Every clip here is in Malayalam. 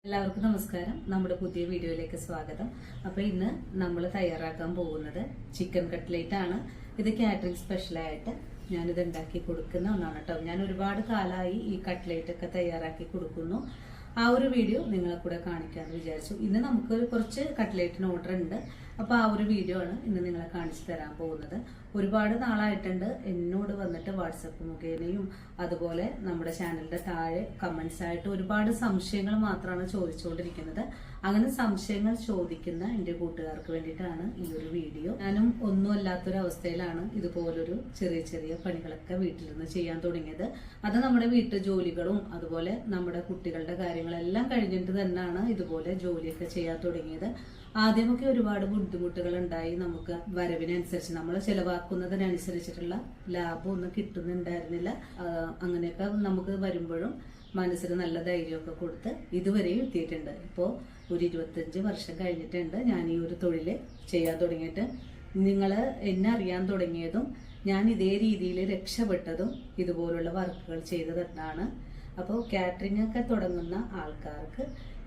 എല്ലാവർക്കും നമസ്കാരം. നമ്മുടെ പുതിയ വീഡിയോയിലേക്ക് സ്വാഗതം. അപ്പോൾ ഇന്ന് നമ്മൾ തയ്യാറാക്കാൻ പോകുന്നത് ചിക്കൻ കട്ട്ലേറ്റ് ആണ്. ഇത് കാറ്ററിംഗ് സ്പെഷ്യലായിട്ട് ഞാനിത് ഉണ്ടാക്കി കൊടുക്കുന്ന ഒന്നാണ് കേട്ടോ. ഞാൻ ഒരുപാട് കാലമായി ഈ കട്ട്ലേറ്റ് ഒക്കെ തയ്യാറാക്കി കൊടുക്കുന്നു. ആ ഒരു വീഡിയോ നിങ്ങളെ കൂടെ കാണിക്കാമെന്ന് വിചാരിച്ചു. ഇന്ന് നമുക്ക് കുറച്ച് കട്ട്ലേറ്റിന് ഓർഡർ ഉണ്ട്. അപ്പോൾ ആ ഒരു വീഡിയോ ആണ് ഇന്ന് നിങ്ങളെ കാണിച്ചു തരാൻ പോകുന്നത്. ഒരുപാട് നാളായിട്ടുണ്ട് എന്നോട് വന്നിട്ട് വാട്സപ്പ് മുഖേനയും അതുപോലെ നമ്മുടെ ചാനലിന്റെ താഴെ കമന്റ്സ് ആയിട്ട് ഒരുപാട് സംശയങ്ങൾ മാത്രമാണ് ചോദിച്ചുകൊണ്ടിരിക്കുന്നത്. അങ്ങനെ സംശയങ്ങൾ ചോദിക്കുന്ന എൻ്റെ കൂട്ടുകാർക്ക് വേണ്ടിയിട്ടാണ് ഈ ഒരു വീഡിയോ. ഞാനും ഒന്നും അല്ലാത്തൊരവസ്ഥയിലാണ് ഇതുപോലൊരു ചെറിയ ചെറിയ പണികളൊക്കെ വീട്ടിലിരുന്ന് ചെയ്യാൻ തുടങ്ങിയത്. അത് നമ്മുടെ വീട്ടു ജോലികളും അതുപോലെ നമ്മുടെ കുട്ടികളുടെ കാര്യങ്ങളെല്ലാം കഴിഞ്ഞിട്ട് തന്നെയാണ് ഇതുപോലെ ജോലിയൊക്കെ ചെയ്യാൻ തുടങ്ങിയത്. ആദ്യമൊക്കെ ഒരുപാട് ബുദ്ധിമുട്ടുകൾ ഉണ്ടായി. നമുക്ക് വരവിനനുസരിച്ച് നമ്മൾ ചെലവാക്കുന്നതിനനുസരിച്ചിട്ടുള്ള ലാഭം ഒന്നും കിട്ടുന്നുണ്ടായിരുന്നില്ല. അങ്ങനെയൊക്കെ നമുക്ക് വരുമ്പോഴും മനസ്സിന് നല്ല ധൈര്യമൊക്കെ കൊടുത്ത് ഇതുവരെയും എത്തിയിട്ടുണ്ട്. ഇപ്പോൾ ഒരു 25 വർഷം കഴിഞ്ഞിട്ടുണ്ട് ഞാൻ ഈ ഒരു തൊഴിൽ ചെയ്യാൻ തുടങ്ങിയിട്ട്. നിങ്ങൾ എന്നെ അറിയാൻ തുടങ്ങിയതും ഞാൻ ഇതേ രീതിയിൽ രക്ഷപ്പെട്ടതും ഇതുപോലുള്ള വർക്കുകൾ ചെയ്തതാണ്. അപ്പോൾ കാറ്ററിംഗ് ഒക്കെ തുടങ്ങുന്ന ആൾക്കാർക്ക്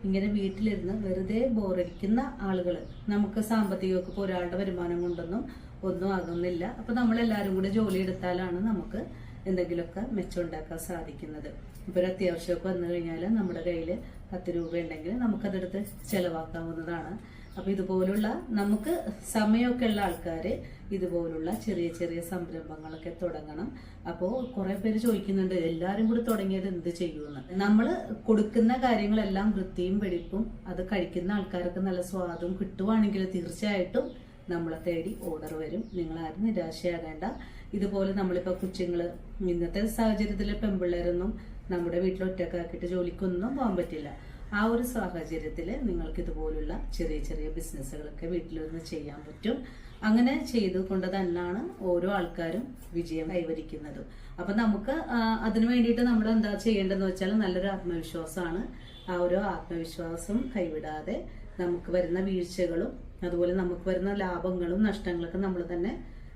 ഇങ്ങനെ വീട്ടിലിരുന്ന് വെറുതെ ബോറടിക്കുന്ന ആളുകൾ, നമുക്ക് സാമ്പത്തികമൊക്കെ ഇപ്പോൾ ഒരാളുടെ വരുമാനം കൊണ്ടൊന്നും ഒന്നും ആകുന്നില്ല. അപ്പോൾ നമ്മളെല്ലാവരും കൂടെ ജോലി എടുത്താലാണ് നമുക്ക് എന്തെങ്കിലുമൊക്കെ മെച്ചമുണ്ടാക്കാൻ സാധിക്കുന്നത്. ഇപ്പോൾ ഒരു അത്യാവശ്യമൊക്കെ വന്നു കഴിഞ്ഞാൽ നമ്മുടെ കയ്യിൽ 10 രൂപ ഉണ്ടെങ്കിൽ നമുക്കതെടുത്ത് ചെലവാക്കാവുന്നതാണ്. അപ്പോൾ ഇതുപോലുള്ള നമുക്ക് സമയമൊക്കെ ഉള്ള ആൾക്കാർ ഇതുപോലുള്ള ചെറിയ ചെറിയ സംരംഭങ്ങളൊക്കെ തുടങ്ങണം. അപ്പോൾ കുറെ പേര് ചോദിക്കുന്നുണ്ട് എല്ലാവരും കൂടി തുടങ്ങിയത് എന്ത് ചെയ്യുമെന്ന്. നമ്മൾ കൊടുക്കുന്ന കാര്യങ്ങളെല്ലാം വൃത്തിയും വെടിപ്പും അത് കഴിക്കുന്ന ആൾക്കാർക്ക് നല്ല സ്വാദും കിട്ടുവാണെങ്കിൽ തീർച്ചയായിട്ടും നമ്മളെ തേടി ഓർഡർ വരും. നിങ്ങളാരും നിരാശയാകേണ്ട. ഇതുപോലെ നമ്മളിപ്പോൾ കൊച്ചുങ്ങൾ ഇന്നത്തെ സാഹചര്യത്തിൽ പെൺപിള്ളേരൊന്നും നമ്മുടെ വീട്ടിൽ ഒറ്റക്കാക്കിയിട്ട് ജോലിക്കൊന്നും പോകാൻ പറ്റില്ല. ആ ഒരു സാഹചര്യത്തിൽ നിങ്ങൾക്ക് ഇതുപോലുള്ള ചെറിയ ചെറിയ ബിസിനസ്സുകളൊക്കെ വീട്ടിലിരുന്ന് ചെയ്യാൻ പറ്റും. അങ്ങനെ ചെയ്തുകൊണ്ട് തന്നെയാണ് ഓരോ ആൾക്കാരും വിജയം കൈവരിക്കുന്നത്. അപ്പൊ നമുക്ക് അതിനു വേണ്ടിയിട്ട് നമ്മൾ എന്താ ചെയ്യേണ്ടതെന്ന് വെച്ചാൽ നല്ലൊരു ആത്മവിശ്വാസമാണ്. ആ ഒരു ആത്മവിശ്വാസം കൈവിടാതെ നമുക്ക് വരുന്ന വീഴ്ചകളും അതുപോലെ നമുക്ക് വരുന്ന ലാഭങ്ങളും നഷ്ടങ്ങളൊക്കെ നമ്മൾ തന്നെ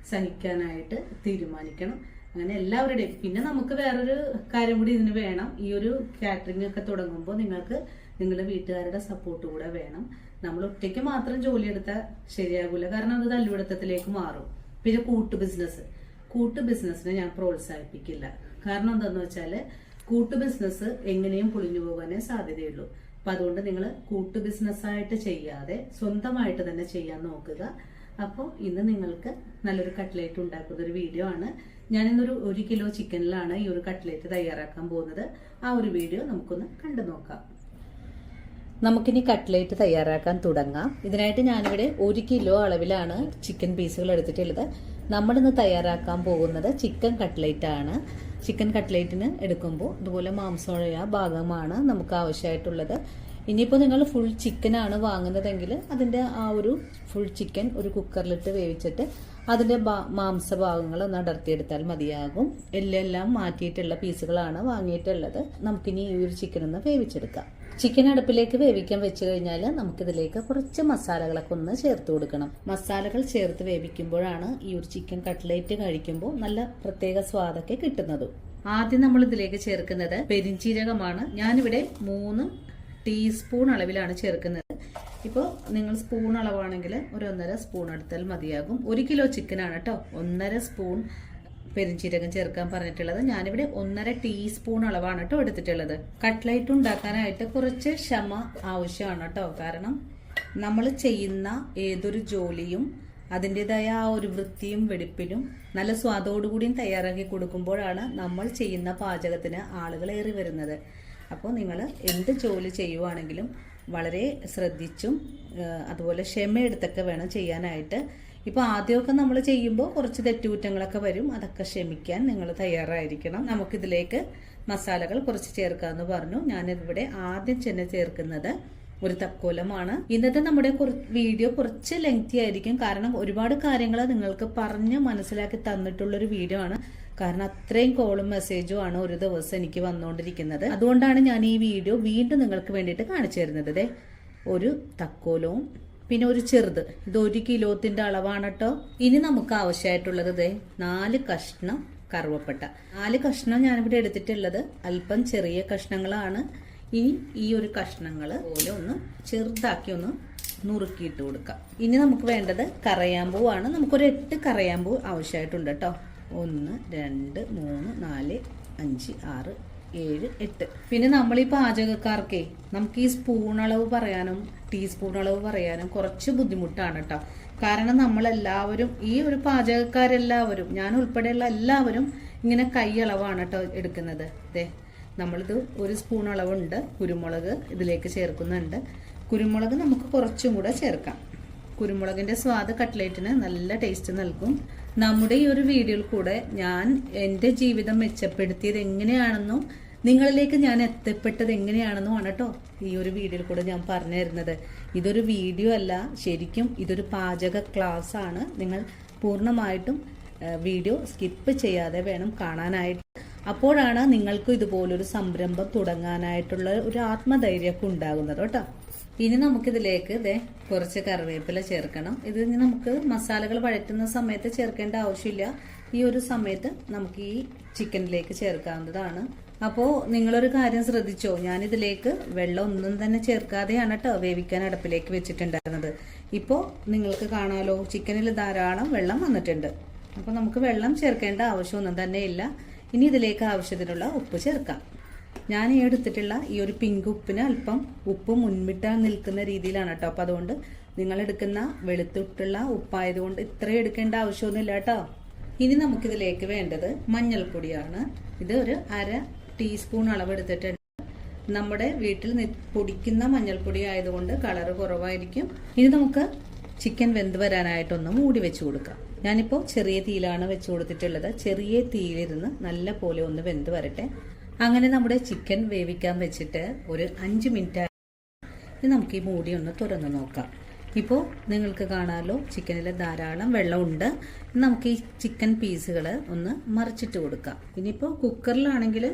സഹിക്കാനായിട്ട് തീരുമാനിക്കണം. അങ്ങനെ എല്ലാവരുടെയും പിന്നെ നമുക്ക് വേറൊരു കാര്യം കൂടി ഇതിന് വേണം. ഈ ഒരു കാറ്ററിംഗ് ഒക്കെ തുടങ്ങുമ്പോൾ നിങ്ങൾക്ക് നിങ്ങളുടെ വീട്ടുകാരുടെ സപ്പോർട്ട് കൂടെ വേണം. നമ്മൾ ഒറ്റയ്ക്ക് മാത്രം ജോലി എടുത്താൽ ശരിയാകില്ല. കാരണം അത് തല്ലുപിടുത്തത്തിലേക്ക് മാറും. പിന്നെ കൂട്ടു ബിസിനസ്സിനെ ഞാൻ പ്രോത്സാഹിപ്പിക്കില്ല. കാരണം എന്താന്ന് വെച്ചാല് കൂട്ടു ബിസിനസ് എങ്ങനെയും പൊളിഞ്ഞു പോകാനേ സാധ്യതയുള്ളൂ. അപ്പൊ അതുകൊണ്ട് നിങ്ങൾ കൂട്ടു ബിസിനസ്സായിട്ട് ചെയ്യാതെ സ്വന്തമായിട്ട് തന്നെ ചെയ്യാൻ നോക്കുക. അപ്പോൾ ഇന്ന് നിങ്ങൾക്ക് നല്ലൊരു കട്ട്ലേറ്റ് ഉണ്ടാക്കുന്ന ഒരു വീഡിയോ ആണ്. ഞാനിന്നൊരു 1 കിലോ ചിക്കനിലാണ് ഈ ഒരു കട്ട്ലേറ്റ് തയ്യാറാക്കാൻ പോകുന്നത്. ആ ഒരു വീഡിയോ നമുക്കൊന്ന് കണ്ടു നോക്കാം. നമുക്കിനി കട്ട്ലേറ്റ് തയ്യാറാക്കാൻ തുടങ്ങാം. ഇതിനായിട്ട് ഞാനിവിടെ 1 കിലോ അളവിലാണ് ചിക്കൻ പീസുകൾ എടുത്തിട്ടുള്ളത്. നമ്മളിന്ന് തയ്യാറാക്കാൻ പോകുന്നത് ചിക്കൻ കട്ട്ലേറ്റ് ആണ്. ചിക്കൻ കട്ട്ലേറ്റിന് എടുക്കുമ്പോൾ ഇതുപോലെ മാംസമുള്ള ഭാഗമാണ് നമുക്ക് ആവശ്യമായിട്ടുള്ളത്. ഇനിയിപ്പോൾ നിങ്ങൾ ഫുൾ ചിക്കനാണ് വാങ്ങുന്നതെങ്കിൽ അതിൻ്റെ ആ ഒരു ഫുൾ ചിക്കൻ ഒരു കുക്കറിലിട്ട് വേവിച്ചിട്ട് അതിൻ്റെ മാംസഭാഗങ്ങൾ ഒന്ന് അടർത്തിയെടുത്താൽ മതിയാകും. എല്ലാം മാറ്റിയിട്ടുള്ള പീസുകളാണ് വാങ്ങിയിട്ടുള്ളത്. നമുക്കിനി ഈ ഒരു ചിക്കൻ ഒന്ന് വേവിച്ചെടുക്കാം. ചിക്കൻ അടുപ്പിലേക്ക് വേവിക്കാൻ വെച്ച് കഴിഞ്ഞാൽ നമുക്കിതിലേക്ക് കുറച്ച് മസാലകളൊക്കെ ഒന്ന് ചേർത്ത് കൊടുക്കണം. മസാലകൾ ചേർത്ത് വേവിക്കുമ്പോഴാണ് ഈ ഒരു ചിക്കൻ കട്ട്ലേറ്റ് കഴിക്കുമ്പോൾ നല്ല പ്രത്യേക സ്വാദൊക്കെ കിട്ടുന്നത്. ആദ്യം നമ്മൾ ഇതിലേക്ക് ചേർക്കുന്നത് പെരിഞ്ചീരകമാണ്. ഞാനിവിടെ 3 ടീസ്പൂൺ അളവിലാണ് ചേർക്കുന്നത്. ഇപ്പോൾ നിങ്ങൾ സ്പൂൺ അളവാണെങ്കിൽ ഒരു 1.5 സ്പൂൺ എടുത്താൽ മതിയാകും. 1 കിലോ ചിക്കനാണ് കേട്ടോ 1.5 സ്പൂൺ പെരിഞ്ചീരകം ചേർക്കാൻ പറഞ്ഞിട്ടുള്ളത്. ഞാനിവിടെ 1.5 ടീസ്പൂൺ അളവാണ് കേട്ടോ എടുത്തിട്ടുള്ളത്. കട്ട്ലേറ്റ് ഉണ്ടാക്കാനായിട്ട് കുറച്ച് ക്ഷമ ആവശ്യമാണ് കേട്ടോ. കാരണം നമ്മൾ ചെയ്യുന്ന ഏതൊരു ജോലിയും അതിൻ്റെതായ ആ ഒരു വൃത്തിയും വെടിപ്പിനും നല്ല സ്വാദോടുകൂടിയും തയ്യാറാക്കി കൊടുക്കുമ്പോഴാണ് നമ്മൾ ചെയ്യുന്ന പാചകത്തിന് ആളുകൾ ഏറി വരുന്നത്. അപ്പോൾ നിങ്ങൾ എന്ത് ജോലി ചെയ്യുവാണെങ്കിലും വളരെ ശ്രദ്ധിച്ചും അതുപോലെ ക്ഷമയെടുത്തൊക്കെ വേണം ചെയ്യാനായിട്ട്. ഇപ്പോൾ ആദ്യമൊക്കെ നമ്മൾ ചെയ്യുമ്പോൾ കുറച്ച് തെറ്റുകുറ്റങ്ങളൊക്കെ വരും. അതൊക്കെ ക്ഷമിക്കാൻ നിങ്ങൾ തയ്യാറായിരിക്കണം. നമുക്കിതിലേക്ക് മസാലകൾ കുറച്ച് ചേർക്കാമെന്ന് പറഞ്ഞു. ഞാനിവിടെ ആദ്യം തന്നെ ചേർക്കുന്നത് ഒരു തക്കോലമാണ്. ഇന്നത്തെ നമ്മുടെ വീഡിയോ കുറച്ച് ലെങ്തി ആയിരിക്കും. കാരണം ഒരുപാട് കാര്യങ്ങൾ നിങ്ങൾക്ക് പറഞ്ഞ് മനസ്സിലാക്കി തന്നിട്ടുള്ളൊരു വീഡിയോ ആണ്. കാരണം അത്രയും കോളും മെസ്സേജും ആണ് ഒരു ദിവസം എനിക്ക് വന്നുകൊണ്ടിരിക്കുന്നത്. അതുകൊണ്ടാണ് ഞാൻ ഈ വീഡിയോ വീണ്ടും നിങ്ങൾക്ക് വേണ്ടിയിട്ട് കാണിച്ചു തരുന്നത്. ഒരു തക്കോലവും പിന്നെ ഒരു ചെറുത്, ഇത് 1 കിലോത്തിന്റെ അളവാണ് കേട്ടോ. ഇനി നമുക്ക് ആവശ്യമായിട്ടുള്ളത് 4 കഷ്ണം കറുവപ്പട്ട. 4 കഷ്ണം ഞാനിവിടെ എടുത്തിട്ടുള്ളത് അല്പം ചെറിയ കഷ്ണങ്ങളാണ്. ഇനി ഈ ഒരു കഷ്ണങ്ങൾ പോലെ ഒന്ന് ചെറുതാക്കി ഒന്ന് നുറുക്കിയിട്ട് കൊടുക്കാം. ഇനി നമുക്ക് വേണ്ടത് കറയാമ്പൂവാണ്. നമുക്കൊരു 8 കറയാമ്പൂ ആവശ്യമായിട്ടുണ്ട് കേട്ടോ. 1 2 3 4 5 6 7 8. പിന്നെ നമ്മൾ ഈ പാചകക്കാർക്കേ നമുക്ക് ഈ സ്പൂൺ അളവ് പറയാനും ടീസ്പൂൺ അളവ് പറയാനും കുറച്ച് ബുദ്ധിമുട്ടാണ് കേട്ടോ. കാരണം നമ്മളെല്ലാവരും ഈ ഒരു പാചകക്കാരെല്ലാവരും ഞാൻ ഉൾപ്പെടെയുള്ള എല്ലാവരും ഇങ്ങനെ കൈ അളവാണ് കേട്ടോ എടുക്കുന്നത്. അതെ, നമ്മളിത് ഒരു സ്പൂൺ അളവുണ്ട് കുരുമുളക് ഇതിലേക്ക് ചേർക്കുന്നുണ്ട്. കുരുമുളക് നമുക്ക് കുറച്ചും കൂടെ ചേർക്കാം. കുരുമുളകിന്റെ സ്വാദ് കട്ട്ലേറ്റിന് നല്ല ടേസ്റ്റ് നൽകും. നമ്മുടെ ഈ ഒരു വീഡിയോയിൽ കൂടെ ഞാൻ എൻ്റെ ജീവിതം മെച്ചപ്പെടുത്തിയത് എങ്ങനെയാണെന്നും നിങ്ങളിലേക്ക് ഞാൻ എത്തപ്പെട്ടത് എങ്ങനെയാണെന്നുമാണ് കേട്ടോ ഈ ഒരു വീഡിയോയിൽ കൂടെ ഞാൻ പറഞ്ഞു തരുന്നത്. ഇതൊരു വീഡിയോ അല്ല, ശരിക്കും ഇതൊരു പാചക ക്ലാസ് ആണ്. നിങ്ങൾ പൂർണ്ണമായിട്ടും വീഡിയോ സ്കിപ്പ് ചെയ്യാതെ വേണം കാണാനായിട്ട്. അപ്പോഴാണ് നിങ്ങൾക്കും ഇതുപോലൊരു സംരംഭം തുടങ്ങാനായിട്ടുള്ള ഒരു ആത്മധൈര്യമൊക്കെ ഉണ്ടാകുന്നത് കേട്ടോ. ഇനി നമുക്കിതിലേക്ക് കുറച്ച് കറിവേപ്പില ചേർക്കണം. ഇത് നമുക്ക് മസാലകൾ വഴറ്റുന്ന സമയത്ത് ചേർക്കേണ്ട ആവശ്യമില്ല. ഈ ഒരു സമയത്ത് നമുക്ക് ഈ ചിക്കനിലേക്ക് ചേർക്കാവുന്നതാണ്. അപ്പോൾ നിങ്ങളൊരു കാര്യം ശ്രദ്ധിച്ചോ, ഞാനിതിലേക്ക് വെള്ളം ഒന്നും തന്നെ ചേർക്കാതെയാണ് കേട്ടോ വേവിക്കാൻ അടുപ്പിലേക്ക് വെച്ചിട്ടുണ്ടായിരുന്നത്. ഇപ്പോൾ നിങ്ങൾക്ക് കാണാലോ ചിക്കനിൽ ധാരാളം വെള്ളം വന്നിട്ടുണ്ട്. അപ്പോൾ നമുക്ക് വെള്ളം ചേർക്കേണ്ട ആവശ്യമൊന്നും തന്നെ ഇല്ല. ഇനി ഇതിലേക്ക് ആവശ്യത്തിനുള്ള ഉപ്പ് ചേർക്കാം. ഞാൻ ഈ എടുത്തിട്ടുള്ള ഈ ഒരു പിങ്ക് ഉപ്പിന് അല്പം ഉപ്പ് മുൻപിട്ടാൻ നിൽക്കുന്ന രീതിയിലാണ് കേട്ടോ. അപ്പം അതുകൊണ്ട് നിങ്ങൾ എടുക്കുന്ന വെളുത്തിട്ടുള്ള ഉപ്പായതുകൊണ്ട് ഇത്രയും എടുക്കേണ്ട ആവശ്യമൊന്നുമില്ല കേട്ടോ. ഇനി നമുക്കിതിലേക്ക് വേണ്ടത് മഞ്ഞൾപ്പൊടിയാണ്. ഇത് ഒരു 1/2 ടീസ്പൂൺ അളവ് എടുത്തിട്ടുണ്ട്. നമ്മുടെ വീട്ടിൽ പൊടിക്കുന്ന മഞ്ഞൾപ്പൊടി ആയതുകൊണ്ട് കളറ് കുറവായിരിക്കും. ഇനി നമുക്ക് ചിക്കൻ വെന്ത് വരാനായിട്ടൊന്ന് മൂടി വെച്ച് കൊടുക്കാം. ഞാനിപ്പോൾ ചെറിയ തീയിലാണ് വെച്ച് കൊടുത്തിട്ടുള്ളത്. ചെറിയ തീയിലിരുന്ന് നല്ല പോലെ ഒന്ന് വെന്ത് വരട്ടെ. അങ്ങനെ നമ്മുടെ ചിക്കൻ വേവിക്കാൻ വെച്ചിട്ട് ഒരു 5 മിനിറ്റ് ഇനി നമുക്ക് ഈ മൂടി ഒന്ന് തുറന്ന് നോക്കാം. ഇപ്പോൾ നിങ്ങൾക്ക് കാണാമല്ലോ ചിക്കനിൽ ധാരാളം വെള്ളമുണ്ട്. നമുക്ക് ഈ ചിക്കൻ പീസുകൾ ഒന്ന് മറിച്ചിട്ട് കൊടുക്കാം. ഇനിയിപ്പോൾ കുക്കറിലാണെങ്കിൽ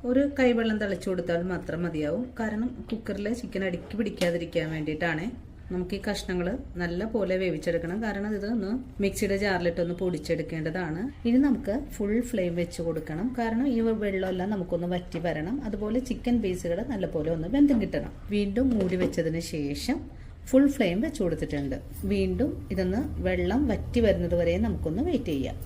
ഒരു കൈവെള്ളം തളിച്ചു കൊടുത്താൽ മാത്രം മതിയാവും. കാരണം കുക്കറിൽ ചിക്കൻ അടുക്കി പിടിക്കാതിരിക്കാൻ വേണ്ടിയിട്ടാണ്. നമുക്ക് ഈ കഷ്ണങ്ങൾ നല്ല പോലെ വേവിച്ചെടുക്കണം. കാരണം ഇതൊന്ന് മിക്സിയുടെ ജാറിലിട്ടൊന്ന് പൊടിച്ചെടുക്കേണ്ടതാണ്. ഇനി നമുക്ക് ഫുൾ ഫ്ലെയിം വെച്ച് കൊടുക്കണം. കാരണം ഈ വെള്ളമെല്ലാം നമുക്കൊന്ന് വറ്റി വരണം. അതുപോലെ ചിക്കൻ പീസുകൾ നല്ലപോലെ ഒന്ന് വെന്തും കിട്ടണം. വീണ്ടും മൂടി വെച്ചതിന് ശേഷം ഫുൾ ഫ്ലെയിം വെച്ച് കൊടുത്തിട്ടുണ്ട്. വീണ്ടും ഇതൊന്ന് വെള്ളം വറ്റി വരുന്നത് വരെ നമുക്കൊന്ന് വെയിറ്റ് ചെയ്യാം.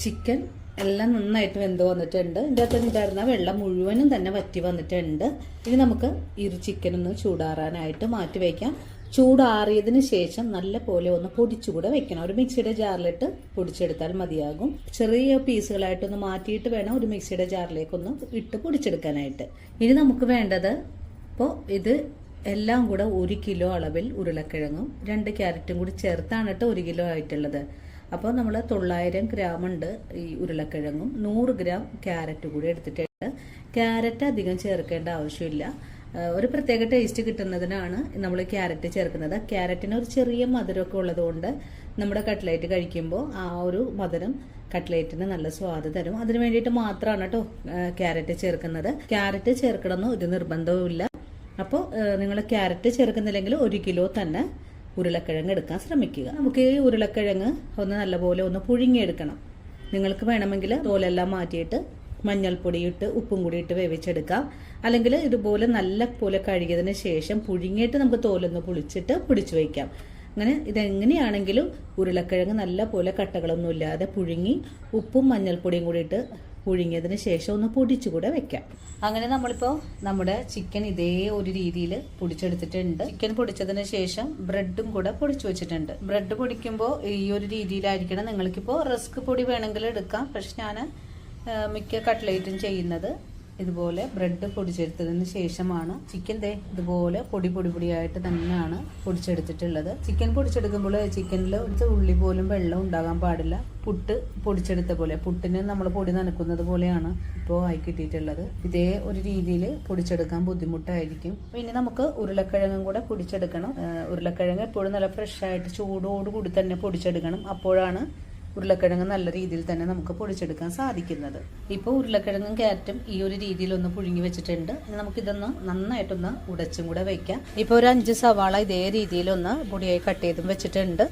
ചിക്കൻ എല്ലാം നന്നായിട്ട് വെന്ത് വന്നിട്ടുണ്ട്. ഇതിൻ്റെ അകത്ത് ഉണ്ടായിരുന്ന വെള്ളം മുഴുവനും തന്നെ വറ്റി വന്നിട്ടുണ്ട്. ഇനി നമുക്ക് ഈ ചിക്കൻ ഒന്ന് ചൂടാറാനായിട്ട് മാറ്റി വയ്ക്കാം. ചൂടാറിയതിന് ശേഷം നല്ല പോലെ ഒന്ന് പൊടിച്ചുകൂടെ വെക്കണം. ഒരു മിക്സിയുടെ ജാറിലിട്ട് പൊടിച്ചെടുത്താൽ മതിയാകും. ചെറിയ പീസുകളായിട്ടൊന്ന് മാറ്റിയിട്ട് വേണം ഒരു മിക്സിയുടെ ജാറിലേക്കൊന്ന് ഇട്ട് പൊടിച്ചെടുക്കാനായിട്ട്. ഇനി നമുക്ക് വേണ്ടത് ഇപ്പോൾ ഇത് എല്ലാം കൂടെ 1 കിലോ അളവിൽ ഉരുളക്കിഴങ്ങും 2 ക്യാരറ്റും കൂടി ചേർത്താണ് കേട്ടോ 1 കിലോ ആയിട്ടുള്ളത്. അപ്പോൾ നമ്മൾ 900 ഗ്രാം ഉണ്ട് ഈ ഉരുളക്കിഴങ്ങും 100 ഗ്രാം ക്യാരറ്റ് കൂടി എടുത്തിട്ടുണ്ട്. ക്യാരറ്റ് അധികം ചേർക്കേണ്ട ആവശ്യമില്ല. ഒരു പ്രത്യേക ടേസ്റ്റ് കിട്ടുന്നതിനാണ് നമ്മൾ ക്യാരറ്റ് ചേർക്കുന്നത്. ക്യാരറ്റിന് ഒരു ചെറിയ മധുരമൊക്കെ ഉള്ളതുകൊണ്ട് നമ്മുടെ കട്ട്ലേറ്റ് കഴിക്കുമ്പോൾ ആ ഒരു മധുരം കട്ട്ലേറ്റിന് നല്ല സ്വാദ് തരും. അതിന് വേണ്ടിയിട്ട് മാത്രമാണ് കേട്ടോ ക്യാരറ്റ് ചേർക്കുന്നത്. ക്യാരറ്റ് ചേർക്കണമെന്ന് ഒരു നിർബന്ധവുമില്ല. അപ്പോൾ നിങ്ങൾ ക്യാരറ്റ് ചേർക്കുന്നില്ലെങ്കിൽ 1 കിലോ തന്നെ ഉരുളക്കിഴങ്ങ് എടുക്കാൻ ശ്രമിക്കുക. നമുക്ക് ഈ ഉരുളക്കിഴങ്ങ് ഒന്ന് നല്ലപോലെ ഒന്ന് പുഴുങ്ങിയെടുക്കണം. നിങ്ങൾക്ക് വേണമെങ്കിൽ തോലെല്ലാം മാറ്റിയിട്ട് മഞ്ഞൾപ്പൊടി ഇട്ട് ഉപ്പും കൂടി ഇട്ട് വേവിച്ചെടുക്കാം. അല്ലെങ്കിൽ ഇതുപോലെ നല്ല പോലെ കഴുകിയതിന് ശേഷം പുഴുങ്ങിയിട്ട് നമുക്ക് തോലൊന്ന് പൊളിച്ചിട്ട് പൊടിച്ചു വയ്ക്കാം. അങ്ങനെ ഇതെങ്ങനെയാണെങ്കിലും ഉരുളക്കിഴങ്ങ് നല്ല പോലെ കട്ടകളൊന്നും ഇല്ലാതെ പുഴുങ്ങി ഉപ്പും മഞ്ഞൾപ്പൊടിയും കൂടി ഇട്ട് പുഴുങ്ങിയതിന് ശേഷം ഒന്ന് പൊടിച്ചുകൂടെ വെക്കാം. അങ്ങനെ നമ്മളിപ്പോൾ നമ്മുടെ ചിക്കൻ ഇതേ ഒരു രീതിയിൽ പൊടിച്ചെടുത്തിട്ടുണ്ട്. ചിക്കൻ പൊടിച്ചതിന് ശേഷം ബ്രെഡും കൂടെ പൊടിച്ചു വെച്ചിട്ടുണ്ട്. ബ്രെഡ് പൊടിക്കുമ്പോൾ ഈ ഒരു രീതിയിലായിരിക്കണം. നിങ്ങൾക്കിപ്പോൾ റസ്ക് പൊടി വേണമെങ്കിൽ എടുക്കാം. പക്ഷെ ഞാൻ മിക്ക കട്ട്ലേറ്റും ചെയ്യുന്നത് ഇതുപോലെ ബ്രെഡ് പൊടിച്ചെടുത്തതിന് ശേഷമാണ്. ചിക്കൻ ഇതുപോലെ പൊടിയായിട്ട് തന്നെയാണ് പൊടിച്ചെടുത്തിട്ടുള്ളത്. ചിക്കൻ പൊടിച്ചെടുക്കുമ്പോൾ ചിക്കനിൽ ഒരു ഉള്ളി പോലും വെള്ളം ഉണ്ടാകാൻ പാടില്ല. പുട്ട് പൊടിച്ചെടുത്ത പോലെ, പുട്ടിന് നമ്മൾ പൊടി നനക്കുന്നത് പോലെയാണ് ഇപ്പോൾ ആയി കിട്ടിയിട്ടുള്ളത്. ഇതേ ഒരു രീതിയിൽ പൊടിച്ചെടുക്കാൻ ബുദ്ധിമുട്ടായിരിക്കും. ഇനി നമുക്ക് ഉരുളക്കിഴങ്ങും കൂടെ പൊടിച്ചെടുക്കണം. ഉരുളക്കിഴങ്ങ് എപ്പോഴും നല്ല ഫ്രഷായിട്ട് ചൂടോടുകൂടി തന്നെ പൊടിച്ചെടുക്കണം. അപ്പോഴാണ് ഉരുളക്കിഴങ്ങ് നല്ല രീതിയിൽ തന്നെ നമുക്ക് പൊടിച്ചെടുക്കാൻ സാധിക്കുന്നത്. ഇപ്പോൾ ഉരുളക്കിഴങ്ങും ക്യാരറ്റും ഈ ഒരു രീതിയിൽ ഒന്ന് പുഴുങ്ങി വെച്ചിട്ടുണ്ട്. നമുക്കിതൊന്ന് നന്നായിട്ടൊന്ന് ഉടച്ചും കൂടെ വയ്ക്കാം. ഇപ്പോൾ ഒരു 5 സവാള ഇതേ രീതിയിലൊന്ന് പൊടിയായി കട്ട് ചെയ്തും വെച്ചിട്ടുണ്ട്.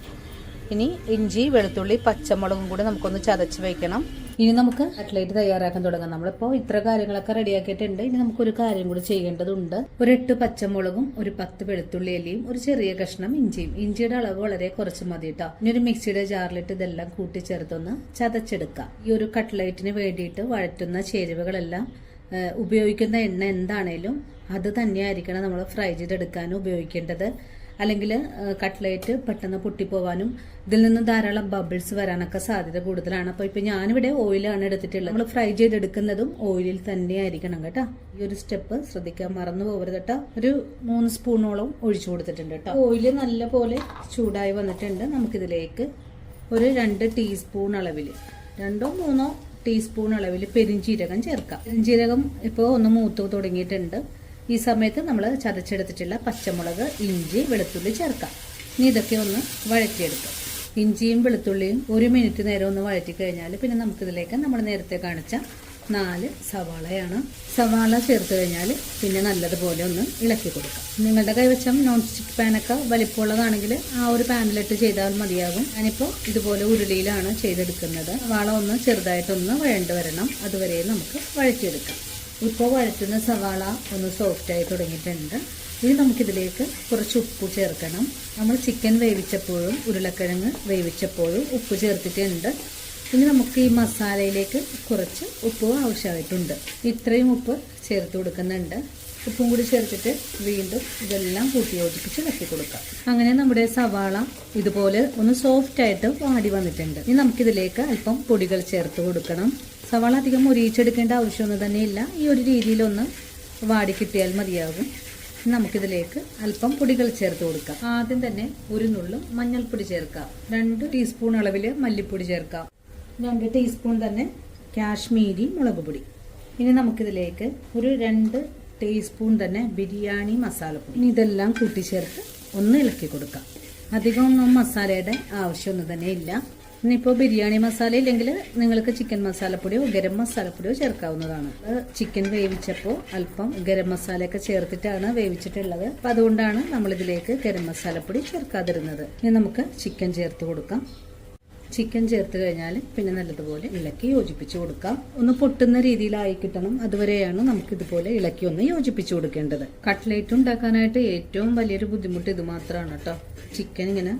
ഇനി ഇഞ്ചി, വെളുത്തുള്ളി, പച്ചമുളകും കൂടി നമുക്കൊന്ന് ചതച്ച് വയ്ക്കണം. ഇനി നമുക്ക് കട്ട്ലേറ്റ് തയ്യാറാക്കാൻ തുടങ്ങാം. നമ്മളിപ്പോൾ ഇത്ര കാര്യങ്ങളൊക്കെ റെഡിയാക്കിയിട്ടുണ്ട്. ഇനി നമുക്കൊരു കാര്യം കൂടി ചെയ്യേണ്ടതുണ്ട്. ഒരു 8 പച്ചമുളകും ഒരു 10 വെളുത്തുള്ളി അല്ലിയും ഒരു ചെറിയ കഷ്ണം ഇഞ്ചിയും. ഇഞ്ചിയുടെ അളവ് വളരെ കുറച്ച് മതി കേട്ടോ. ഇനി ഒരു മിക്സിയുടെ ജാറിലിട്ട് ഇതെല്ലാം കൂട്ടിച്ചേർത്തൊന്ന് ചതച്ചെടുക്കാം. ഈ ഒരു കട്ട്ലേറ്റിന് വേണ്ടിയിട്ട് വഴറ്റുന്ന ചേരുവകളെല്ലാം ഉപയോഗിക്കുന്ന എണ്ണ എന്താണേലും അത് തന്നെയായിരിക്കണം നമ്മൾ ഫ്രൈ ചെയ്തെടുക്കാനും ഉപയോഗിക്കേണ്ടത്. അല്ലെങ്കിൽ കട്ട്ലേറ്റ് പെട്ടെന്ന് പൊട്ടിപ്പോവാനും ഇതിൽ നിന്ന് ധാരാളം ബബിൾസ് വരാനൊക്കെ സാധ്യത കൂടുതലാണ്. അപ്പോൾ ഇപ്പം ഞാനിവിടെ ഓയിലാണ് എടുത്തിട്ടുള്ളത്. നമ്മൾ ഫ്രൈ ചെയ്തെടുക്കുന്നതും ഓയിലിൽ തന്നെയായിരിക്കണം കേട്ടോ. ഈ ഒരു സ്റ്റെപ്പ് ശ്രദ്ധിക്കാൻ മറന്നു പോകരുത് കേട്ടോ. ഒരു 3 സ്പൂണോളം ഒഴിച്ചു കൊടുത്തിട്ടുണ്ട് കേട്ടോ. ഓയിൽ നല്ല പോലെ ചൂടായി വന്നിട്ടുണ്ട്. നമുക്കിതിലേക്ക് ഒരു 2 ടീസ്പൂൺ അളവിൽ 2-3 ടീസ്പൂൺ അളവിൽ പെരിഞ്ചീരകം ചേർക്കാം. പെരിഞ്ചീരകം ഇപ്പോൾ ഒന്ന് മൂത്ത് തുടങ്ങിയിട്ടുണ്ട്. ഈ സമയത്ത് നമ്മൾ ചതച്ചെടുത്തിട്ടുള്ള പച്ചമുളക്, ഇഞ്ചി, വെളുത്തുള്ളി ചേർക്കാം. ഇനി ഇതൊക്കെ ഒന്ന് വഴറ്റിയെടുക്കാം. ഇഞ്ചിയും വെളുത്തുള്ളിയും 1 മിനിറ്റ് നേരം ഒന്ന് വഴറ്റി കഴിഞ്ഞാൽ പിന്നെ നമുക്കിതിലേക്ക് നമ്മൾ നേരത്തെ കാണിച്ച 4 സവാളയാണ്. സവാള ചേർത്ത് കഴിഞ്ഞാൽ പിന്നെ നല്ലതുപോലെ ഒന്ന് ഇളക്കി കൊടുക്കാം. നിങ്ങളുടെ കൈവശം നോൺ സ്റ്റിക്ക് പാനൊക്കെ വലിപ്പമുള്ളതാണെങ്കിൽ ആ ഒരു പാനിലിട്ട് ചെയ്താൽ മതിയാകും. ഞാനിപ്പോൾ ഇതുപോലെ ഉരുളിയിലാണ് ചെയ്തെടുക്കുന്നത്. സവാള ഒന്ന് ചെറുതായിട്ടൊന്ന് വഴണ്ട് വരണം. അതുവരെ നമുക്ക് വഴറ്റിയെടുക്കാം. ഇപ്പോൾ വഴറ്റുന്ന സവാള ഒന്ന് സോഫ്റ്റായി തുടങ്ങിയിട്ടുണ്ട്. ഇനി നമുക്കിതിലേക്ക് കുറച്ച് ഉപ്പ് ചേർക്കണം. നമ്മൾ ചിക്കൻ വേവിച്ചപ്പോഴും ഉരുളക്കിഴങ്ങ് വേവിച്ചപ്പോഴും ഉപ്പ് ചേർത്തിട്ടുണ്ട്. ഇനി നമുക്ക് ഈ മസാലയിലേക്ക് കുറച്ച് ഉപ്പ് ആവശ്യമായിട്ടുണ്ട്. ഇത്രയും ഉപ്പ് ചേർത്ത് കൊടുക്കുന്നുണ്ട്. ഉപ്പും കൂടി ചേർത്തിട്ട് വീണ്ടും ഇതെല്ലാം കൂട്ടി യോജിപ്പിച്ച് ഇളക്കി കൊടുക്കാം. അങ്ങനെ നമ്മുടെ സവാള ഇതുപോലെ ഒന്ന് സോഫ്റ്റായിട്ട് വാടി വന്നിട്ടുണ്ട്. ഇനി നമുക്കിതിലേക്ക് അല്പം പൊടികൾ ചേർത്ത് കൊടുക്കണം. സവാള അധികം മുരിയിച്ചെടുക്കേണ്ട ആവശ്യമൊന്നും തന്നെയില്ല. ഈ ഒരു രീതിയിലൊന്ന് വാടി കിട്ടിയാൽ മതിയാകും. നമുക്കിതിലേക്ക് അല്പം പൊടികൾ ചേർത്ത് കൊടുക്കാം. ആദ്യം തന്നെ ഒരു നുള്ളു മഞ്ഞൾപ്പൊടി ചേർക്കാം. 2 ടീസ്പൂൺ അളവിൽ മല്ലിപ്പൊടി ചേർക്കാം. 2 ടീസ്പൂൺ തന്നെ കാശ്മീരി മുളക് പൊടി. ഇനി നമുക്കിതിലേക്ക് ഒരു 2 ടീസ്പൂൺ തന്നെ ബിരിയാണി മസാലപ്പൊടി. ഇനി ഇതെല്ലാം കൂട്ടിച്ചേർത്ത് ഒന്ന് ഇളക്കി കൊടുക്കാം. അധികമൊന്നും മസാലയുടെ ആവശ്യമൊന്നും തന്നെ ഇല്ല. ഇനിയിപ്പോൾ ബിരിയാണി മസാല ഇല്ലെങ്കിൽ നിങ്ങൾക്ക് ചിക്കൻ മസാലപ്പൊടിയോ ഗരം മസാലപ്പൊടിയോ ചേർക്കാവുന്നതാണ്. ചിക്കൻ വേവിച്ചപ്പോൾ അല്പം ഗരം മസാലയൊക്കെ ചേർത്തിട്ടാണ് വേവിച്ചിട്ടുള്ളത്. അപ്പം അതുകൊണ്ടാണ് നമ്മളിതിലേക്ക് ഗരം മസാലപ്പൊടി ചേർക്കാതിരുന്നത്. ഇനി നമുക്ക് ചിക്കൻ ചേർത്ത് കൊടുക്കാം. ചിക്കൻ ചേർത്ത് കഴിഞ്ഞാൽ പിന്നെ നല്ലതുപോലെ ഇളക്കി യോജിപ്പിച്ച് കൊടുക്കാം. ഒന്ന് പൊട്ടുന്ന രീതിയിലായി കിട്ടണം. അതുവരെയാണ് നമുക്ക് ഇതുപോലെ ഇളക്കി ഒന്ന് യോജിപ്പിച്ച് കൊടുക്കേണ്ടത്. കട്ട്ലേറ്റ് ഉണ്ടാക്കാനായിട്ട് ഏറ്റവും വലിയൊരു ബുദ്ധിമുട്ട് ഇത് മാത്രമാണ് കേട്ടോ. ചിക്കൻ ഇങ്ങനെ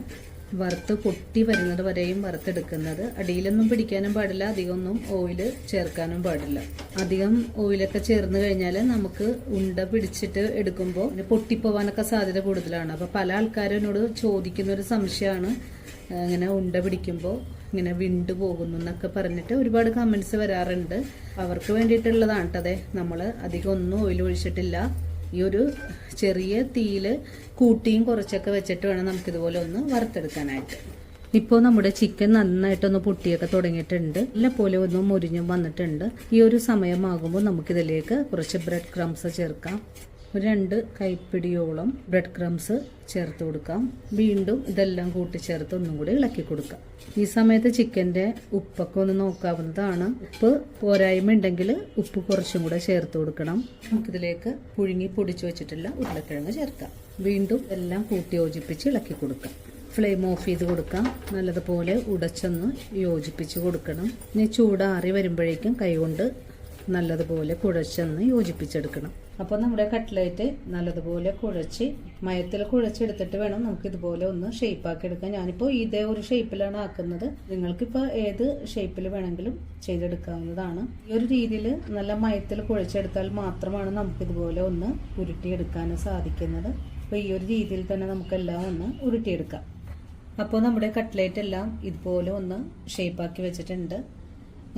വറുത്ത് പൊട്ടി വരുന്നത് വരെയും വറുത്തെടുക്കുന്നത്. അടിയിലൊന്നും പിടിക്കാനും പാടില്ല, അധികമൊന്നും ഓയിൽ ചേർക്കാനും പാടില്ല. അധികം ഓയിലൊക്കെ ചേർന്ന് കഴിഞ്ഞാൽ നമുക്ക് ഉണ്ട പിടിച്ചിട്ട് എടുക്കുമ്പോൾ പൊട്ടിപ്പോവാനൊക്കെ സാധ്യത കൂടുതലാണ്. അപ്പോൾ പല ആൾക്കാരും എന്നോട് ചോദിക്കുന്ന ഒരു സംശയമാണ്, ഇങ്ങനെ ഉണ്ട പിടിക്കുമ്പോൾ ഇങ്ങനെ വിണ്ടു പോകുന്നു എന്നൊക്കെ പറഞ്ഞിട്ട് ഒരുപാട് കമൻസ് വരാറുണ്ട്. അവർക്ക് വേണ്ടിയിട്ടുള്ളതാണ് കേട്ടോ. അതെ, നമ്മൾ അധികം ഒന്നും ഓയിൽ ഒഴിച്ചിട്ടില്ല. ഈ ഒരു ചെറിയ തീയിൽ കൂട്ടിയും കുറച്ചൊക്കെ വെച്ചിട്ട് വേണം നമുക്കിതുപോലെ ഒന്ന് വറുത്തെടുക്കാനായിട്ട്. ഇപ്പോൾ നമ്മുടെ ചിക്കൻ നന്നായിട്ടൊന്ന് പൊട്ടിയൊക്കെ തുടങ്ങിയിട്ടുണ്ട്. നല്ല പോലെ ഒന്ന് മുരിഞ്ഞും വന്നിട്ടുണ്ട്. ഈ ഒരു സമയമാകുമ്പോൾ നമുക്കിതിലേക്ക് കുറച്ച് ബ്രെഡ് ക്രംസ് ചേർക്കാം. 2 കൈപ്പിടിയോളം ബ്രെഡ് ക്രംസ് ചേർത്ത് കൊടുക്കാം. വീണ്ടും ഇതെല്ലാം കൂട്ടിച്ചേർത്ത് ഒന്നും കൂടി ഇളക്കി കൊടുക്കാം. ഈ സമയത്ത് ചിക്കൻ്റെ ഉപ്പൊക്കെ ഒന്ന് നോക്കാവുന്നതാണ്. ഉപ്പ് പോരായ്മ ഉണ്ടെങ്കിൽ ഉപ്പ് കുറച്ചും കൂടെ ചേർത്ത് കൊടുക്കണം. നമുക്കിതിലേക്ക് പുഴുങ്ങി പൊടിച്ചു വെച്ചിട്ടുള്ള ഉരുളക്കിഴങ്ങ് ചേർക്കാം. വീണ്ടും എല്ലാം കൂട്ടി യോജിപ്പിച്ച് ഇളക്കി കൊടുക്കാം. ഫ്ലെയിം ഓഫ് ചെയ്ത് കൊടുക്കാം. നല്ലതുപോലെ ഉടച്ചൊന്ന് യോജിപ്പിച്ച് കൊടുക്കണം. ഇനി ചൂടാറി വരുമ്പോഴേക്കും കൈകൊണ്ട് നല്ലതുപോലെ കുഴച്ചൊന്ന് യോജിപ്പിച്ചെടുക്കണം. അപ്പോൾ നമ്മുടെ കട്ട്ലേറ്റ് നല്ലതുപോലെ കുഴച്ച് മയത്തിൽ കുഴച്ചെടുത്തിട്ട് വേണം നമുക്ക് ഇതുപോലെ ഒന്ന് ഷേപ്പാക്കി എടുക്കാൻ. ഞാനിപ്പോൾ ഇതേ ഒരു ഷേപ്പിലാണ് ആക്കുന്നത്. നിങ്ങൾക്കിപ്പോൾ ഏത് ഷേപ്പിൽ വേണമെങ്കിലും ചെയ്തെടുക്കാവുന്നതാണ്. ഈ ഒരു രീതിയിൽ നല്ല മയത്തിൽ കുഴച്ചെടുത്താൽ മാത്രമാണ് നമുക്കിതുപോലെ ഒന്ന് ഉരുട്ടിയെടുക്കാനും സാധിക്കുന്നത്. അപ്പോൾ ഈ ഒരു രീതിയിൽ തന്നെ നമുക്കെല്ലാം ഒന്ന് ഉരുട്ടിയെടുക്കാം. അപ്പോൾ നമ്മുടെ കട്ട്ലേറ്റ് എല്ലാം ഇതുപോലെ ഒന്ന് ഷേപ്പാക്കി വെച്ചിട്ടുണ്ട്.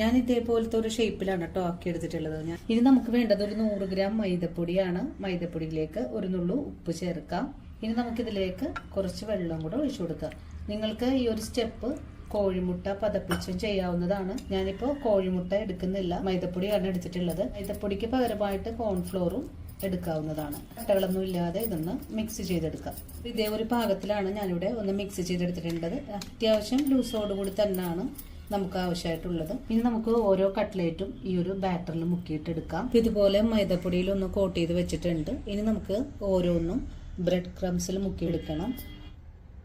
ഞാൻ ഇതേപോലത്തെ ഒരു ഷേപ്പിലാണ് കേട്ടോ ആക്കി എടുത്തിട്ടുള്ളത്. ഇനി നമുക്ക് വേണ്ടത് ഒരു 100 ഗ്രാം മൈദപ്പൊടിയാണ്. മൈദപ്പൊടിയിലേക്ക് ഒരു നുള്ളു ഉപ്പ് ചേർക്കാം. ഇനി നമുക്കിതിലേക്ക് കുറച്ച് വെള്ളം കൂടെ ഒഴിച്ചു കൊടുക്കാം. നിങ്ങൾക്ക് ഈ ഒരു സ്റ്റെപ്പ് കോഴിമുട്ട പതപ്പിച്ചും ചെയ്യാവുന്നതാണ്. ഞാനിപ്പോൾ കോഴിമുട്ട എടുക്കുന്നില്ല, മൈദപ്പൊടിയാണ് എടുത്തിട്ടുള്ളത്. മൈദപ്പൊടിക്ക് പകരമായിട്ട് കോൺഫ്ലോറും എടുക്കാവുന്നതാണ്. കട്ടകളൊന്നും ഇല്ലാതെ ഇതൊന്ന് മിക്സ് ചെയ്തെടുക്കാം. ഇതേ ഒരു പാകത്തിലാണ് ഞാനിവിടെ ഒന്ന് മിക്സ് ചെയ്തെടുത്തിട്ടുള്ളത്. അത്യാവശ്യം ലൂസോടുകൂടി തന്നെയാണ് നമുക്ക് ആവശ്യമായിട്ടുള്ളത്. ഇനി നമുക്ക് ഓരോ കട്ട്ലേറ്റും ഈ ഒരു ബാറ്ററിൽ മുക്കിയിട്ടെടുക്കാം. ഇതുപോലെ മൈദപ്പൊടിയിൽ ഒന്ന് കോട്ട് ചെയ്ത് വെച്ചിട്ടുണ്ട്. ഇനി നമുക്ക് ഓരോന്നും ബ്രെഡ് ക്രംസിൽ മുക്കിയെടുക്കണം.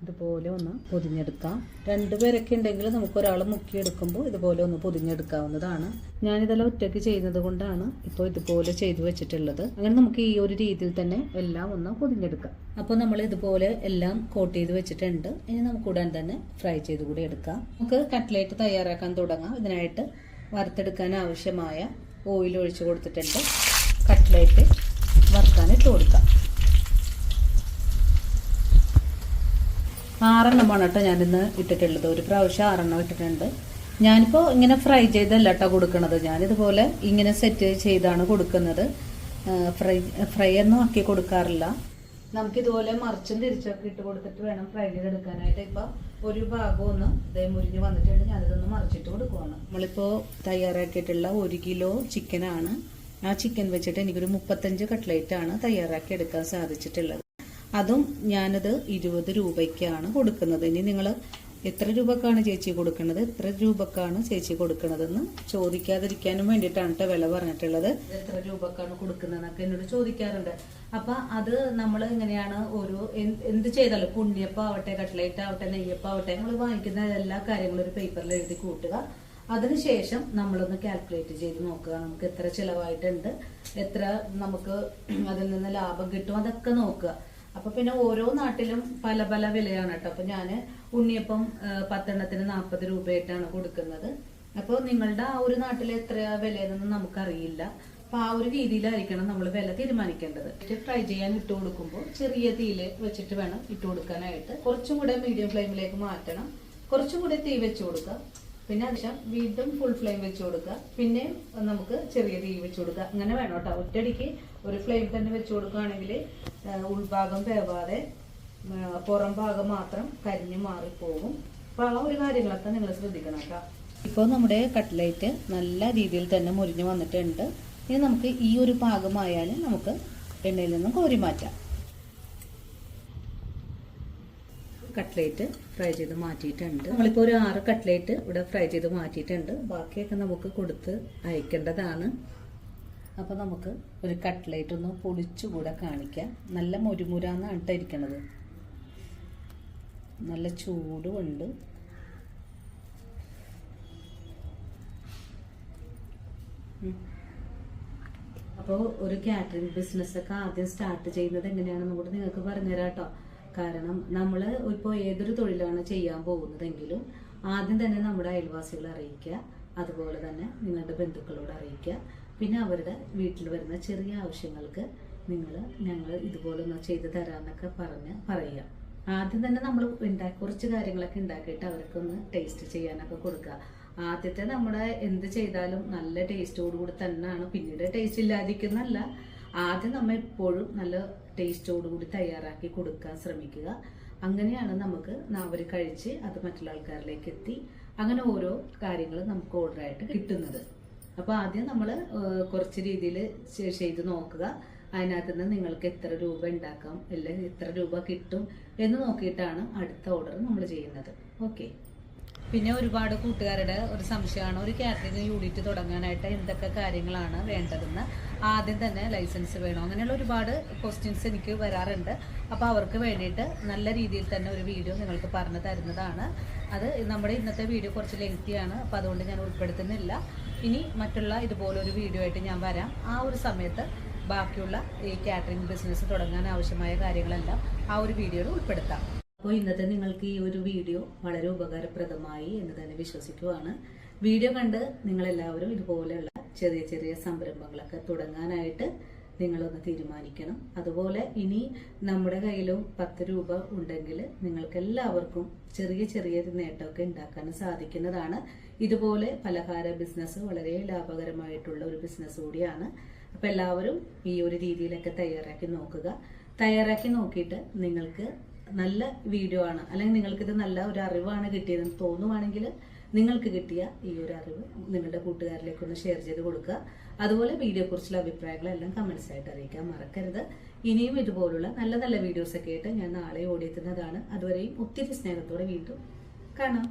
ഇതുപോലെ ഒന്ന് പൊതിഞ്ഞെടുക്കാം. 2 പേരൊക്കെ ഉണ്ടെങ്കിൽ നമുക്ക് ഒരാൾ മുക്കിയെടുക്കുമ്പോൾ ഇതുപോലെ ഒന്ന് പൊതിഞ്ഞെടുക്കാവുന്നതാണ്. ഞാനിതെല്ലാം ഒറ്റയ്ക്ക് ചെയ്യുന്നത് കൊണ്ടാണ് ഇപ്പോൾ ഇതുപോലെ ചെയ്തു വെച്ചിട്ടുള്ളത്. അങ്ങനെ നമുക്ക് ഈ ഒരു രീതിയിൽ തന്നെ എല്ലാം ഒന്ന് പൊതിഞ്ഞെടുക്കാം. അപ്പോൾ നമ്മൾ ഇതുപോലെ എല്ലാം കോട്ട് ചെയ്ത് വെച്ചിട്ടുണ്ട്. ഇനി നമുക്ക് ഉടൻ തന്നെ ഫ്രൈ ചെയ്ത് കൂടി എടുക്കാം. നമുക്ക് കട്ട്ലേറ്റ് തയ്യാറാക്കാൻ തുടങ്ങാം. ഇതിനായിട്ട് വറുത്തെടുക്കാൻ ആവശ്യമായ ഓയിൽ ഒഴിച്ച് കൊടുത്തിട്ടുണ്ട്. കട്ട്ലേറ്റ് വറുക്കാൻ ഇട്ട് കൊടുക്കാം. 6 എണ്ണമാണ് കേട്ടോ ഞാനിന്ന് ഇട്ടിട്ടുള്ളത്. ഒരു പ്രാവശ്യം 6 എണ്ണം ഇട്ടിട്ടുണ്ട്. ഞാനിപ്പോൾ ഇങ്ങനെ ഫ്രൈ ചെയ്തല്ല കേട്ടോ കൊടുക്കുന്നത്. ഞാനിതുപോലെ ഇങ്ങനെ സെറ്റ് ചെയ്താണ് കൊടുക്കുന്നത്. ഫ്രൈ ഒന്നും ആക്കി കൊടുക്കാറില്ല. നമുക്കിതുപോലെ മറിച്ചും തിരിച്ചൊക്കെ ഇട്ട് കൊടുത്തിട്ട് വേണം ഫ്രൈ ചെയ്തെടുക്കാനായിട്ട്. ഇപ്പം ഒരു ഭാഗം ഒന്ന് ഇതേ മുരിഞ്ഞ് വന്നിട്ടുണ്ട്. ഞാനിതൊന്ന് മറിച്ചിട്ട് കൊടുക്കുവാണ്. നമ്മളിപ്പോൾ തയ്യാറാക്കിയിട്ടുള്ള 1 കിലോ ചിക്കനാണ്. ആ ചിക്കൻ വെച്ചിട്ട് എനിക്കൊരു 35 കട്ട്ലേറ്റാണ് തയ്യാറാക്കി എടുക്കാൻ സാധിച്ചിട്ടുള്ളത്. അതും ഞാനത് 20 രൂപയ്ക്കാണ് കൊടുക്കുന്നത്. ഇനി നിങ്ങൾ എത്ര രൂപക്കാണ് ചേച്ചി കൊടുക്കുന്നത്, എത്ര രൂപക്കാണ് ചേച്ചി കൊടുക്കുന്നതെന്ന് ചോദിക്കാതിരിക്കാനും വേണ്ടിയിട്ടാണ് കേട്ടോ വില പറഞ്ഞിട്ടുള്ളത്. എത്ര രൂപക്കാണ് കൊടുക്കുന്നതെന്നൊക്കെ എന്നോട് ചോദിക്കാറുണ്ട്. അപ്പം അത് നമ്മൾ എങ്ങനെയാണ് ഓരോ എന്ത് ചെയ്താലും ഉണ്ണിയപ്പം ആവട്ടെ, കട്ട്ലേറ്റ് ആവട്ടെ, നെയ്യപ്പം ആവട്ടെ, നമ്മൾ വാങ്ങിക്കുന്ന എല്ലാ കാര്യങ്ങളും ഒരു പേപ്പറിൽ എഴുതി കൂട്ടുക. അതിനുശേഷം നമ്മളൊന്ന് കാൽക്കുലേറ്റ് ചെയ്ത് നോക്കുക. നമുക്ക് എത്ര ചിലവായിട്ടുണ്ട്, എത്ര നമുക്ക് അതിൽ നിന്ന് ലാഭം കിട്ടും, അതൊക്കെ നോക്കുക. അപ്പൊ പിന്നെ ഓരോ നാട്ടിലും പല പല വിലയാണ് കേട്ടോ. അപ്പൊ ഞാന് ഉണ്ണിയപ്പം 10 എണ്ണത്തിന് 40 രൂപയായിട്ടാണ് കൊടുക്കുന്നത്. അപ്പോൾ നിങ്ങളുടെ ആ ഒരു നാട്ടിൽ എത്ര വിലയെന്നൊന്നും നമുക്കറിയില്ല. അപ്പൊ ആ ഒരു രീതിയിലായിരിക്കണം നമ്മൾ വില തീരുമാനിക്കേണ്ടത്. ഫ്രൈ ചെയ്യാൻ ഇട്ട് കൊടുക്കുമ്പോൾ ചെറിയ തീയിൽ വെച്ചിട്ട് വേണം ഇട്ട് കൊടുക്കാനായിട്ട്. കുറച്ചും കൂടെ മീഡിയം ഫ്ലെയിമിലേക്ക് മാറ്റണം. കുറച്ചും കൂടെ തീ വെച്ച് കൊടുക്കുക. പിന്നെ അതിനുശേഷം വീണ്ടും ഫുൾ ഫ്ലെയിം വെച്ച് കൊടുക്കുക. പിന്നെ നമുക്ക് ചെറിയ തീ വെച്ച് കൊടുക്കുക. അങ്ങനെ വേണം കേട്ടോ. ഒറ്റയടിക്ക് ഒരു ഫ്ലെയിം തന്നെ വെച്ച് കൊടുക്കുകയാണെങ്കിൽ ഉൾഭാഗം വേവാതെ പുറം ഭാഗം മാത്രം കരിഞ്ഞു മാറിപ്പോകും. അപ്പോൾ ആ ഒരു കാര്യങ്ങളൊക്കെ നിങ്ങൾ ശ്രദ്ധിക്കണം കേട്ടോ. ഇപ്പോൾ നമ്മുടെ കട്ട്ലേറ്റ് നല്ല രീതിയിൽ തന്നെ മുരിഞ്ഞു വന്നിട്ടുണ്ട്. ഇനി നമുക്ക് ഈ ഒരു ഭാഗമായാൽ നമുക്ക് എണ്ണയിൽ നിന്നും കോരി മാറ്റാം. കട്ട്ലേറ്റ് ഫ്രൈ ചെയ്ത് മാറ്റിയിട്ടുണ്ട്. നമ്മളിപ്പോൾ ഒരു 6 കട്ട്ലേറ്റ് ഇവിടെ ഫ്രൈ ചെയ്ത് മാറ്റിയിട്ടുണ്ട്. ബാക്കിയൊക്കെ നമുക്ക് കൊടുത്ത് അയക്കേണ്ടതാണ്. അപ്പോൾ നമുക്ക് ഒരു കട്ട്ലേറ്റ് ഒന്ന് പൊളിച്ചുകൂടെ കാണിക്കാം. നല്ല മുരുമുരാന്നാണ് ഇട്ടിരിക്കണത്. നല്ല ചൂടുമുണ്ട്. അപ്പോൾ ഒരു കാറ്ററിംഗ് ബിസിനസ്സൊക്കെ ആദ്യം സ്റ്റാർട്ട് ചെയ്യുന്നത് എങ്ങനെയാണെന്ന് കൂടെ നിങ്ങൾക്ക് പറഞ്ഞുതരാം കേട്ടോ. കാരണം നമ്മൾ ഇപ്പോൾ ഏതൊരു തൊഴിലാണ് ചെയ്യാൻ പോകുന്നതെങ്കിലും ആദ്യം തന്നെ നമ്മുടെ അയൽവാസികളെ അറിയിക്കുക. അതുപോലെ തന്നെ നിങ്ങളുടെ ബന്ധുക്കളോട് അറിയിക്കുക. പിന്നെ അവരുടെ വീട്ടിൽ വരുന്ന ചെറിയ ആവശ്യങ്ങൾക്ക് ഞങ്ങൾ ഇതുപോലെ ഒന്ന് ചെയ്തു തരാമെന്നൊക്കെ പറയുക. ആദ്യം തന്നെ നമ്മൾ കുറച്ച് കാര്യങ്ങളൊക്കെ ഉണ്ടാക്കിയിട്ട് അവർക്കൊന്ന് ടേസ്റ്റ് ചെയ്യാനൊക്കെ കൊടുക്കുക. ആദ്യത്തെ നമ്മുടെ എന്ത് ചെയ്താലും നല്ല ടേസ്റ്റോടുകൂടി തന്നെയാണ്. പിന്നീട് ടേസ്റ്റ് ഇല്ലാതിരിക്കുന്നല്ല. ആദ്യം നമ്മൾ എപ്പോഴും നല്ല ടേസ്റ്റോടുകൂടി തയ്യാറാക്കി കൊടുക്കാൻ ശ്രമിക്കുക. അങ്ങനെയാണ് നമുക്ക് അവർ കഴിച്ച് അത് മറ്റുള്ള ആൾക്കാരിലേക്ക് എത്തി അങ്ങനെ ഓരോ കാര്യങ്ങളും നമുക്ക് ഓർഡറായിട്ട് കിട്ടുന്നത്. അപ്പോൾ ആദ്യം നമ്മൾ കുറച്ച് രീതിയിൽ ചെയ്ത് നോക്കുക. അതിനകത്ത് നിന്ന് നിങ്ങൾക്ക് എത്ര രൂപ ഉണ്ടാക്കാം, അല്ലെങ്കിൽ എത്ര രൂപ കിട്ടും എന്ന് നോക്കിയിട്ടാണ് അടുത്ത ഓർഡർ നമ്മൾ ചെയ്യുന്നത്. ഓക്കെ. പിന്നെ ഒരുപാട് കൂട്ടുകാരുടെ ഒരു സംശയമാണ്, ഒരു കാറ്ററിംഗ് യൂണിറ്റ് തുടങ്ങാനായിട്ട് എന്തൊക്കെ കാര്യങ്ങളാണ് വേണ്ടതെന്ന്. ആദ്യം തന്നെ ലൈസൻസ് വേണോ, അങ്ങനെയുള്ള ഒരുപാട് ക്വസ്റ്റ്യൻസ് എനിക്ക് വരാറുണ്ട്. അപ്പോൾ അവർക്ക് വേണ്ടിയിട്ട് നല്ല രീതിയിൽ തന്നെ ഒരു വീഡിയോ നിങ്ങൾക്ക് പറഞ്ഞു തരുന്നതാണ്. അത് നമ്മുടെ ഇന്നത്തെ വീഡിയോ കുറച്ച് ലെങ്തിയാണ്. അപ്പോൾ അതുകൊണ്ട് ഞാൻ ഉൾപ്പെടുത്തുന്നില്ല. ഇനി മറ്റുള്ള ഇതുപോലൊരു വീഡിയോ ആയിട്ട് ഞാൻ വരാം. ആ ഒരു സമയത്ത് ബാക്കിയുള്ള ഈ കാറ്ററിംഗ് ബിസിനസ് തുടങ്ങാൻ ആവശ്യമായ കാര്യങ്ങളെല്ലാം ആ ഒരു വീഡിയോയിൽ ഉൾപ്പെടുത്താം. അപ്പോൾ ഇന്നത്തെ നിങ്ങൾക്ക് ഈ ഒരു വീഡിയോ വളരെ ഉപകാരപ്രദമായി എന്ന് തന്നെ വിശ്വസിക്കുവാണ്. വീഡിയോ കണ്ട് നിങ്ങളെല്ലാവരും ഇതുപോലെയുള്ള ചെറിയ ചെറിയ സംരംഭങ്ങളൊക്കെ തുടങ്ങാനായിട്ട് നിങ്ങളൊന്ന് തീരുമാനിക്കണം. അതുപോലെ ഇനി നമ്മുടെ കയ്യിലും 10 രൂപ ഉണ്ടെങ്കിൽ നിങ്ങൾക്ക് എല്ലാവർക്കും ചെറിയ ചെറിയ നേട്ടമൊക്കെ ഉണ്ടാക്കാൻ സാധിക്കുന്നതാണ്. ഇതുപോലെ പലഹാര ബിസിനസ് വളരെ ലാഭകരമായിട്ടുള്ള ഒരു ബിസിനസ് കൂടിയാണ്. അപ്പം എല്ലാവരും ഈ ഒരു രീതിയിലൊക്കെ തയ്യാറാക്കി നോക്കുക. തയ്യാറാക്കി നോക്കിയിട്ട് നിങ്ങൾക്ക് നല്ല വീഡിയോ ആണ്, അല്ലെങ്കിൽ നിങ്ങൾക്കിത് നല്ല ഒരു അറിവാണ് കിട്ടിയതെന്ന് തോന്നുവാണെങ്കിൽ നിങ്ങൾക്ക് കിട്ടിയ ഈ ഒരു അറിവ് നിങ്ങളുടെ കൂട്ടുകാരിലേക്കൊന്ന് ഷെയർ ചെയ്ത് കൊടുക്കുക. അതുപോലെ വീഡിയോയെക്കുറിച്ചുള്ള അഭിപ്രായങ്ങളെല്ലാം കമൻസ് ആയിട്ട് അറിയിക്കാൻ മറക്കരുത്. ഇനിയും ഇതുപോലുള്ള നല്ല നല്ല വീഡിയോസൊക്കെ ആയിട്ട് ഞാൻ നാളെ ഓടിയെത്തുന്നതാണ്. അതുവരെയും ഒത്തിരി സ്നേഹത്തോടെ വീണ്ടും കാണാം.